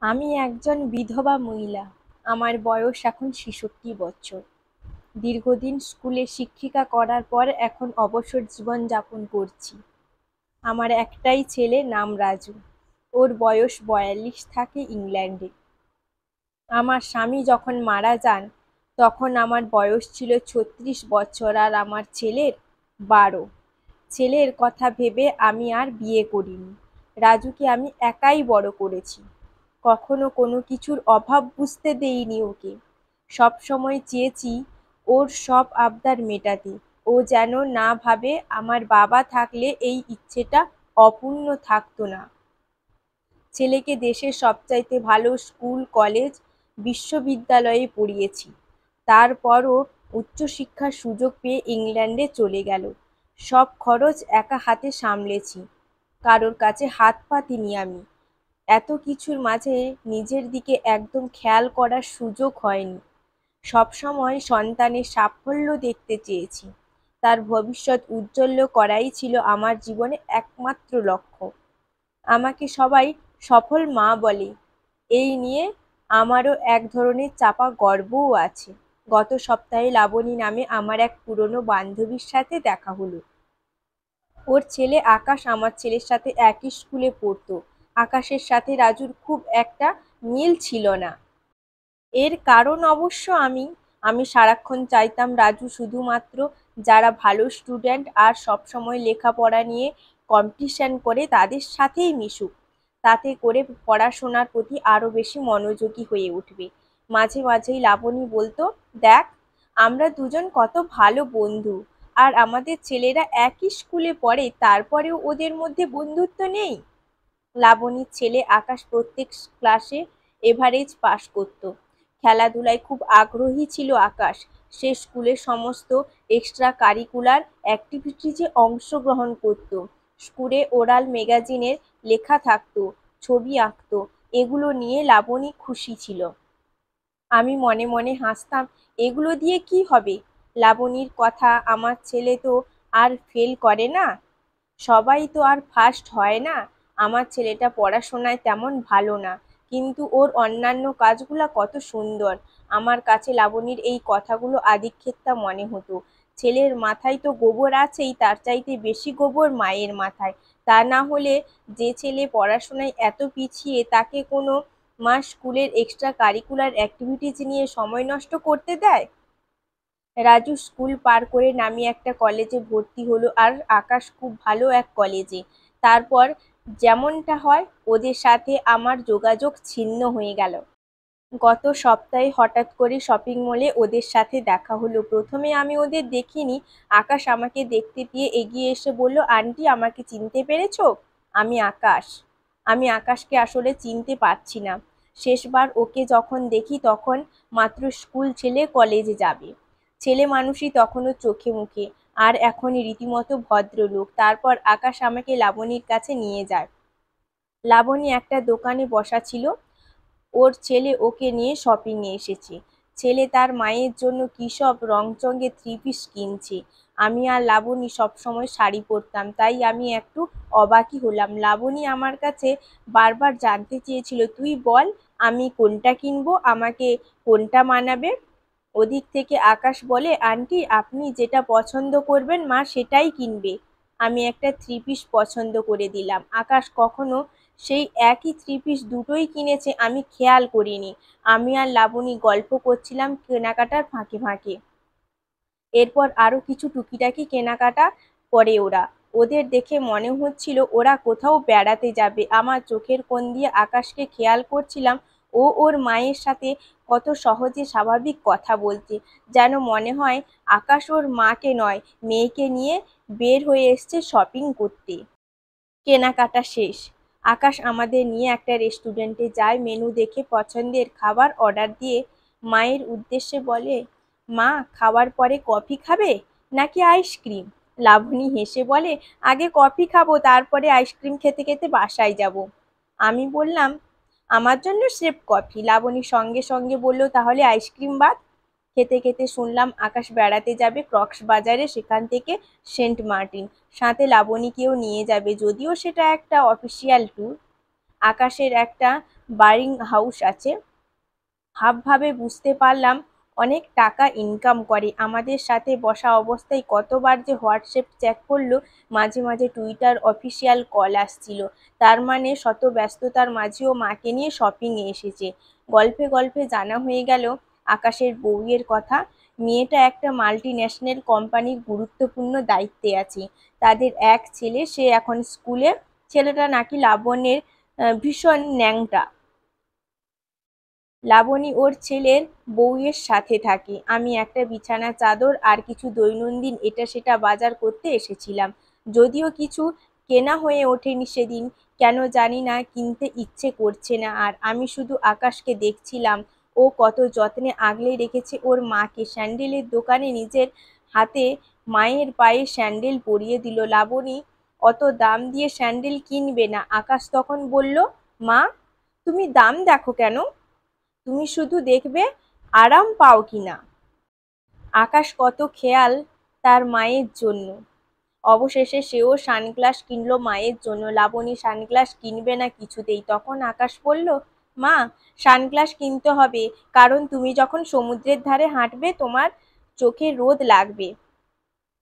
আমি একজন বিধবা মহিলা। আমার বয়স এখন ৬৬ বছর। দীর্ঘদিন স্কুলে শিক্ষিকা করার পর এখন অবসর জীবন যাপন করছি। আমার একটাই ছেলে, নাম রাজু। ওর বয়স ৪২, থাকে ইংল্যান্ডে। আমার স্বামী যখন মারা যান তখন আমার বয়স ছিল ৩৬ বছর আর আমার ছেলের ১২। ছেলের কথা ভেবে আমি আর বিয়ে করিনি। রাজুকে আমি একাই বড় করেছি। কখনো কোনো কিছুর অভাব বুঝতে দেইনি ওকে। সবসময় চেয়েছি ওর সব আবদার মেটাতে। ও যেন না ভাবে আমার বাবা থাকলে এই ইচ্ছেটা অপূর্ণ থাকতো না। ছেলেকে দেশের সবচাইতে ভালো স্কুল, কলেজ, বিশ্ববিদ্যালয়ে পড়িয়েছি। তারপরও উচ্চশিক্ষার সুযোগ পেয়ে ইংল্যান্ডে চলে গেল। সব খরচ একা হাতে সামলেছি। কারোর কাছে হাত পাতিনি আমি। এত কিছুর মাঝে নিজের দিকে একদম খেয়াল করার সুযোগ হয়নি। সবসময় সন্তানের সাফল্য দেখতে চেয়েছি। তার ভবিষ্যৎ উজ্জ্বল করাই ছিল আমার জীবনে একমাত্র লক্ষ্য। আমাকে সবাই সফল মা বলে। এই নিয়ে আমারও এক ধরনের চাপা গর্বও আছে। গত সপ্তাহে লাবণী নামে আমার এক পুরনো বান্ধবীর সাথে দেখা হলো। ওর ছেলে আকাশ আমার ছেলের সাথে একই স্কুলে পড়তো। আকাশের সাথে রাজুর খুব একটা মিল ছিল না। এর কারণ অবশ্য আমি সারাক্ষণ চাইতাম রাজু শুধুমাত্র যারা ভালো স্টুডেন্ট আর সবসময় লেখাপড়া নিয়ে কম্পিটিশন করে তাদের সাথেই মিশুক। তাতে করে পড়াশোনার প্রতি আরও বেশি মনোযোগী হয়ে উঠবে। মাঝে মাঝেই লাবণী বলতো, দেখ, আমরা দুজন কত ভালো বন্ধু, আর আমাদের ছেলেরা একই স্কুলে পড়ে, তারপরেও ওদের মধ্যে বন্ধুত্ব নেই। লাবণীর ছেলে আকাশ প্রত্যেক ক্লাসে এভারেজ পাশ করত। খেলাধুলায় খুব আগ্রহী ছিল আকাশ। সে স্কুলের সমস্ত এক্সট্রা কারিকুলার অ্যাক্টিভিটিজে অংশগ্রহণ করত। স্কুলে ওরাল ম্যাগাজিনের লেখা থাকতো, ছবি আঁকতো। এগুলো নিয়ে লাবণী খুশি ছিল। আমি মনে মনে হাসতাম, এগুলো দিয়ে কি হবে? লাবণীর কথা, আমার ছেলে তো আর ফেল করে না, সবাই তো আর ফার্স্ট হয় না। আমার ছেলেটা পড়াশোনায় তেমন ভালো না, কিন্তু ওর অন্যান্য কাজগুলো কত সুন্দর। আমার কাছে লাবণীর এই কথাগুলো আদিক্ষেতা মনে হতো। ছেলের মাথায় তো গোবর আছেই, তার চাইতে বেশি গোবর মায়ের মাথায়। তা না হলে যে ছেলে পড়াশোনায় এত পিছিয়ে, তাকে কোনো মা স্কুলের এক্সট্রা কারিকুলার অ্যাক্টিভিটিজ নিয়ে সময় নষ্ট করতে দেয়? রাজু স্কুল পার করে নামি একটা কলেজে ভর্তি হলো, আর আকাশ খুব ভালো এক কলেজে। তারপর যেমনটা হয়, ওদের সাথে আমার যোগাযোগ ছিন্ন হয়ে গেল। গত সপ্তাহে হঠাৎ করে শপিং মলে ওদের সাথে দেখা হলো। প্রথমে আমি ওদের দেখিনি। আকাশ আমাকে দেখতে পেয়ে এগিয়ে এসে বলল, আন্টি, আমাকে চিনতে পেরেছো? আমি আকাশ। আমি আকাশকে আসলে চিনতে পারছি না। শেষবার ওকে যখন দেখি তখন মাত্র স্কুল ছেলে, কলেজে যাবে। ছেলে মানুষই তখনও চোখে মুখে, আর এখনই রীতিমতো ভদ্রলোক। তারপর আকাশ আমাকে লাবণীর কাছে নিয়ে যায়। লাবণী একটা দোকানে বসা ছিল। ওর ছেলে ওকে নিয়ে শপিংয়ে এসেছে। ছেলে তার মায়ের জন্য কী সব রংচঙে থ্রি পিস কিনছে। আমি আর লাবণী সবসময় শাড়ি পরতাম, তাই আমি একটু অবাকই হলাম। লাবণী আমার কাছে বারবার জানতে চেয়েছিল, তুই বল, আমি কোনটা কিনবো, আমাকে কোনটা মানাবে। ওদিক থেকে আকাশ বলে, আন্টি, আপনি যেটা পছন্দ করবেন মা সেটাই কিনবে। আমি একটা থ্রি পিস পছন্দ করে দিলাম। আকাশ কখনো সেই একই থ্রি পিস দুটোই কিনেছে আমি খেয়াল করিনি। আমি আর লাবণী গল্প করছিলাম কেনাকাটার ফাঁকে ফাঁকে। এরপর আরও কিছু টুকিটাকি কেনাকাটা করে ওরা। ওদের দেখে মনে হচ্ছিল ওরা কোথাও বেড়াতে যাবে। আমার চোখের কোণ দিয়ে আকাশকে খেয়াল করছিলাম। ও ওর মায়ের সাথে কত সহজে স্বাভাবিক কথা বলছে, যেন মনে হয় আকাশ ওর মাকে নয়, মেয়েকে নিয়ে বের হয়ে এসছে শপিং করতে। কেনাকাটা শেষ। আকাশ আমাদের নিয়ে একটা রেস্টুরেন্টে যায়। মেনু দেখে পছন্দের খাবার অর্ডার দিয়ে মায়ের উদ্দেশ্যে বলে, মা, খাওয়ার পরে কফি খাবে নাকি আইসক্রিম? লাবণী হেসে বলে, আগে কফি খাবো, তারপরে আইসক্রিম খেতে খেতে বাসায় যাব। আমি বললাম, আমার জন্য স্রেফ কফি। লাবণী সঙ্গে সঙ্গে বলল, তাহলে আইসক্রিম বাদ। খেতে খেতে শুনলাম আকাশ বেড়াতে যাবে কক্সবাজারে, সেখান থেকে সেন্ট মার্টিন। সাথে লাবণীকেও নিয়ে যাবে, যদিও সেটা একটা অফিসিয়াল ট্যুর। আকাশের একটা বারিং হাউস আছে। হাবভাবে বুঝতে পারলাম অনেক টাকা ইনকাম করে। আমাদের সাথে বসা অবস্থায় কতবার যে হোয়াটসঅ্যাপ চেক করলো, মাঝে মাঝে টুইটার অফিসিয়াল কল আসছিল। তার মানে শত ব্যস্ততার মাঝেও মাকে নিয়ে শপিংয়ে এসেছে। গল্পে গল্পে জানা হয়ে গেল আকাশের বউয়ের কথা। মেয়েটা একটা মাল্টি ন্যাশনাল কোম্পানির গুরুত্বপূর্ণ দায়িত্বে আছে। তাদের এক ছেলে, সে এখন স্কুলে। ছেলেটা নাকি লাবণ্যের ভীষণ ন্যাংটা। লাবণী ওর ছেলের বউয়ের সাথে থাকে। আমি একটা বিছানা চাদর আর কিছু দৈনন্দিন এটা সেটা বাজার করতে এসেছিলাম। যদিও কিছু কেনা হয়ে ওঠেনি সেদিন, কেন জানি না, কিনতে ইচ্ছে করছে না। আর আমি শুধু আকাশকে দেখছিলাম। ও কত যত্নে আগলে রেখেছে ওর মাকে। স্যান্ডেলের দোকানে নিজের হাতে মায়ের পায়ে স্যান্ডেল পরিয়ে দিল। লাবণী অত দাম দিয়ে স্যান্ডেল কিনবে না। আকাশ তখন বলল, মা, তুমি দাম দেখো কেন? তুমি শুধু দেখবে আরাম পাও কিনা। আকাশ কত খেয়াল তার মায়ের জন্য। অবশেষে সেও সানগ্লাস কিনলো মায়ের জন্য। লাবণী সানগ্লাস কিনবে না কিছুতেই। তখন আকাশ বলল, মা, সানগ্লাস কিনতে হবে, কারণ তুমি যখন সমুদ্রের ধারে হাঁটবে তোমার চোখে রোদ লাগবে।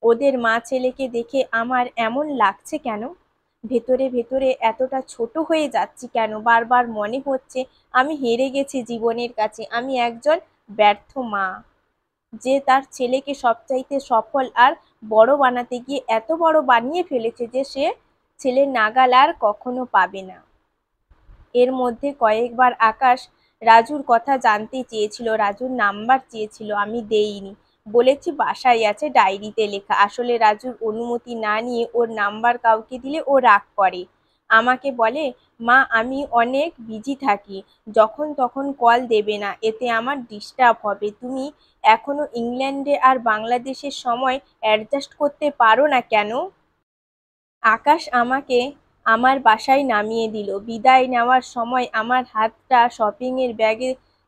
ওদের মা ছেলেকে দেখে আমার এমন লাগছে কেন? ভেতরে ভেতরে এতটা ছোট হয়ে যাচ্ছি কেন? বারবার মনে হচ্ছে আমি হেরে গেছি জীবনের কাছে। আমি একজন ব্যর্থ মা, যে তার ছেলেকে সবচাইতে সফল আর বড় বানাতে গিয়ে এত বড় বানিয়ে ফেলেছে যে সে ছেলের নাগাল আর কখনো পাবে না। এর মধ্যে কয়েকবার আকাশ রাজুর কথা জানতে চেয়েছিল, রাজুর নাম্বার চেয়েছিল, আমি দেইনি। বলেছি বাসায় আছে, ডায়েরিতে লেখা। আসলে রাজুর অনুমতি না নিয়ে ওর নাম্বার কাউকে দিলে ও রাগ করে। আমাকে বলে, মা, আমি অনেক বিজি থাকি, যখন তখন কল দেবে না, এতে আমার ডিস্টার্ব হবে। তুমি এখনো ইংল্যান্ডে আর বাংলাদেশের সময় অ্যাডজাস্ট করতে পারো না কেন? আকাশ আমাকে আমার বাসায় নামিয়ে দিল। বিদায় নেওয়ার সময় আমার হাতটা শপিংয়ের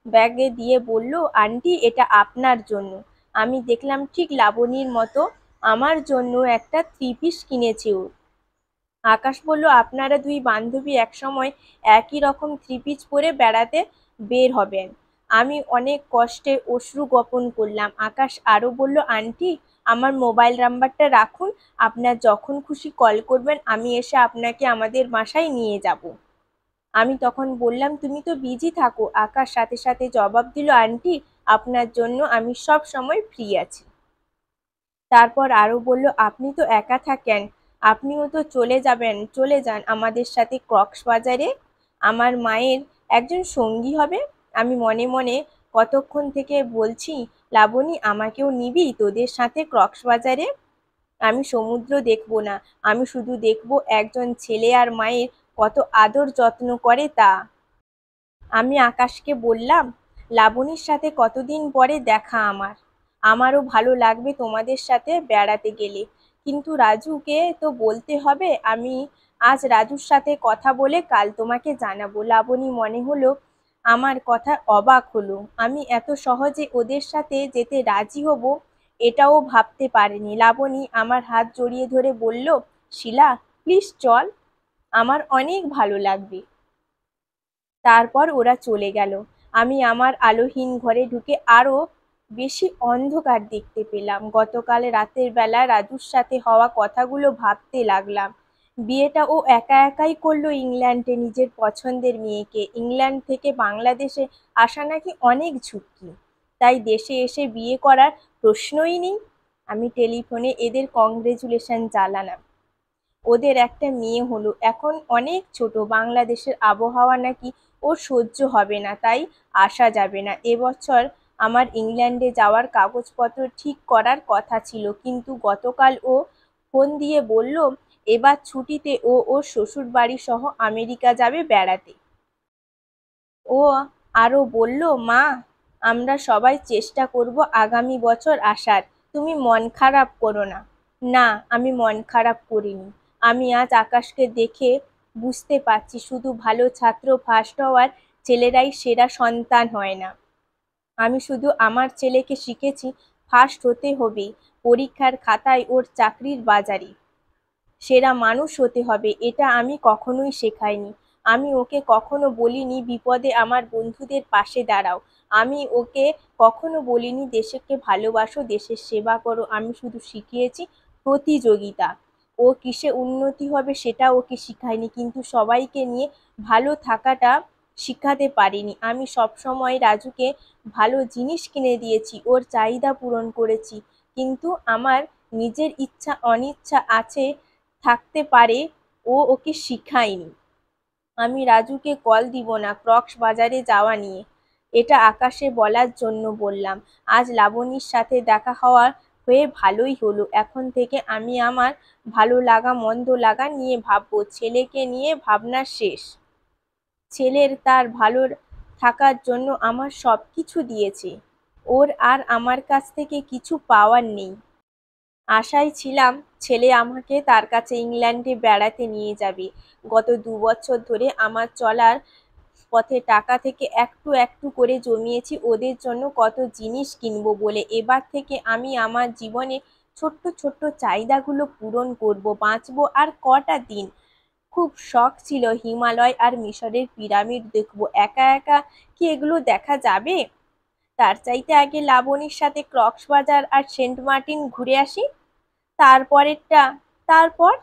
ব্যাগে দিয়ে বলল, আন্টি, এটা আপনার জন্য। আমি দেখলাম ঠিক লাবণীর মতো আমার জন্য একটা থ্রি পিস কিনেছে ও। আকাশ বলল, আপনারা দুই বান্ধবী একসময় একই রকম থ্রি পিস পরে বেড়াতে বের হবেন। আমি অনেক কষ্টে অশ্রু গোপন করলাম। আকাশ আরো বলল, আন্টি, আমার মোবাইল নাম্বারটা রাখুন, আপনার যখন খুশি কল করবেন, আমি এসে আপনাকে আমাদের বাসায় নিয়ে যাব। আমি তখন বললাম, তুমি তো বিজি থাকো। আকাশ সাথে সাথে জবাব দিল, আন্টি, আপনার জন্য আমি সব সময় ফ্রি আছি। তারপর আরো বলল, আপনি তো একা থাকেন, আপনিও তো চলে যান আমাদের সাথে কক্সবাজারে। আমার মায়ের একজন সঙ্গী হবে। আমি মনে মনে কতক্ষণ থেকে বলছি, লাবণী, আমাকেও নিবি তোদের সাথে কক্সবাজারে? আমি সমুদ্র দেখবো না, আমি শুধু দেখবো একজন ছেলে আর মায়ের কত আদর যত্ন করে তা। আমি আকাশকে বললাম, লাবণীর সাথে কতদিন পরে দেখা আমার। আমারও ভালো লাগবে তোমাদের সাথে বেড়াতে গেলে। কিন্তু রাজুকে তো বলতে হবে। আমি আজ রাজুর সাথে কথা বলে কাল তোমাকে জানাবো। লাবণী মনে হলো আমার কথা অবাক হলো। আমি এত সহজে ওদের সাথে যেতে রাজি হব এটাও ভাবতে পারিনি। লাবণী আমার হাত জড়িয়ে ধরে বলল, শিলা, প্লিজ চল, আমার অনেক ভালো লাগবে। তারপর ওরা চলে গেল। আমি আমার আলোহীন ঘরে ঢুকে আরো বেশি অন্ধকার দেখতে পেলাম। গতকাল রাতের বেলা রাজুর সাথে হওয়া কথাগুলো ভাবতে লাগলাম। বিয়েটা ও একা একাই করলো ইংল্যান্ডে, নিজের পছন্দের মেয়েকে। ইংল্যান্ড থেকে বাংলাদেশে আসা নাকি অনেক ঝুঁকি, তাই দেশে এসে বিয়ে করার প্রশ্নই নেই। আমি টেলিফোনে এদের কংগ্রেচুলেশন জানালাম। ওদের একটা মেয়ে হলো, এখন অনেক ছোট। বাংলাদেশের আবহাওয়া নাকি ওর সহ্য হবে না, তাই আসা যাবে না। এবছর আমার ইংল্যান্ডে যাওয়ার কাগজপত্র ঠিক করার কথা ছিল, কিন্তু গতকাল ও ফোন দিয়ে বলল এবার ছুটিতে ও ওর শ্বশুর বাড়ি সহ আমেরিকা যাবে বেড়াতে। ও আরো বলল, মা, আমরা সবাই চেষ্টা করব আগামী বছর আসার, তুমি মন খারাপ করো না। না, আমি মন খারাপ করিনি। আমি আজ আকাশকে দেখে বুঝতে পারছি শুধু ভালো ছাত্র ফার্স্ট হওয়ার ছেলেরাই সেরা সন্তান হয় না। আমি শুধু আমার ছেলেকে শিখেছি ফার্স্ট হতে হবে পরীক্ষার খাতায়, ওর চাকরির বাজারে সেরা মানুষ হতে হবে, এটা আমি কখনোই শেখাইনি। আমি ওকে কখনো বলিনি বিপদে আমার বন্ধুদের পাশে দাঁড়াও। আমি ওকে কখনো বলিনি দেশকে ভালোবাসো, দেশের সেবা করো। আমি শুধু শিখিয়েছি প্রতিযোগিতা। ও কিসে উন্নতি হবে সেটা ওকে শিখাইনি, কিন্তু সবাইকে নিয়ে ভালো থাকাটা শিখাতে পারিনি। আমি সবসময় রাজুকে ভালো জিনিস কিনে দিয়েছি, ওর চাহিদা পূরণ করেছি, কিন্তু আমার নিজের ইচ্ছা অনিচ্ছা আছে, থাকতে পারে, ও ওকে শিখায়নি। আমি রাজুকে কল দিব না কক্সবাজারে যাওয়া নিয়ে। এটা আকাশে বলার জন্য বললাম। আজ লাবণীর সাথে দেখা হয়ে ভালোই হলো। এখন থেকে আমি আমার ভালো লাগা মন্দ লাগা নিয়ে ভাববো। ছেলেকে নিয়ে ভাবনা শেষ। ছেলের তার ভালো থাকার জন্য আমার সবকিছু দিয়েছে। ওর আর আমার কাছ থেকে কিছু পাওয়ার নেই। আশায় ছিলাম ছেলে আমাকে তার কাছে ইংল্যান্ডে বেড়াতে নিয়ে যাবে। গত 2 বছর ধরে আমার চলার পথে টাকা থেকে একটু একটু করে জমিয়েছি ওদের জন্য কত জিনিস কিনবো বলে। এবার থেকে আমি আমার জীবনে ছোট্ট ছোট্ট চাহিদাগুলো পূরণ করব। বাঁচবো আর কটা দিন। খুব শখ ছিল হিমালয় আর মিশরের পিরামিড দেখবো। একা একা কি এগুলো দেখা যাবে? তার চাইতে আগে লাবণীর সাথে কক্সবাজার আর সেন্ট মার্টিন ঘুরে আসি। তারপরেরটা তারপর।